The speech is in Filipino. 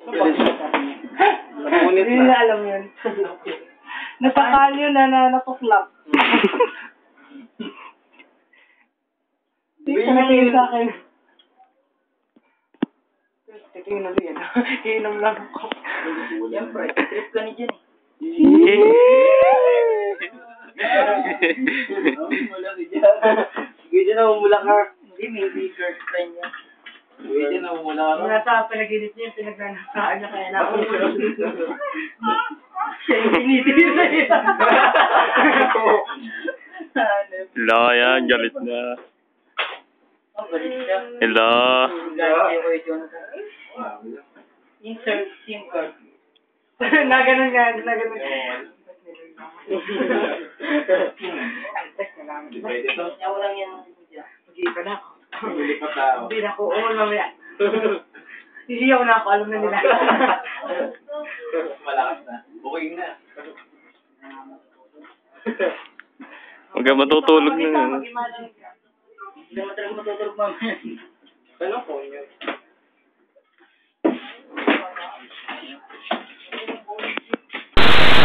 Napunit na. Hindi alam yun. Nasakal yun na natuklap. Hindi ka natingin sa akin. Inom yan. Inom lang ako. Siyempre, trip ka ni Jen eh. Mula si Jen. Sige Jen, namumula ka. Hindi, maybe girlfriend niya. Sige Jen, namumula ka. Nasa panaginip niya, pinagnanasaan niya kaya nakumula. Siya yung tinitira niya. Hello, yan. Galit na. Oh, galit siya. Hello. Galit kayo Jonathan. Insert SIM card. Naganon nga, naganon. Pwede to. Yaw lang yan. Hindi pa na ako. Lulipat na ako. Hindi na ako. Umul mamaya. Sisiyaw na ako. Alam na nila. Malakas na. Booking na. Huwag ka matutulog na. Mag-imagine ka. Hindi naman talaga matutulog mamaya. Ano po yun?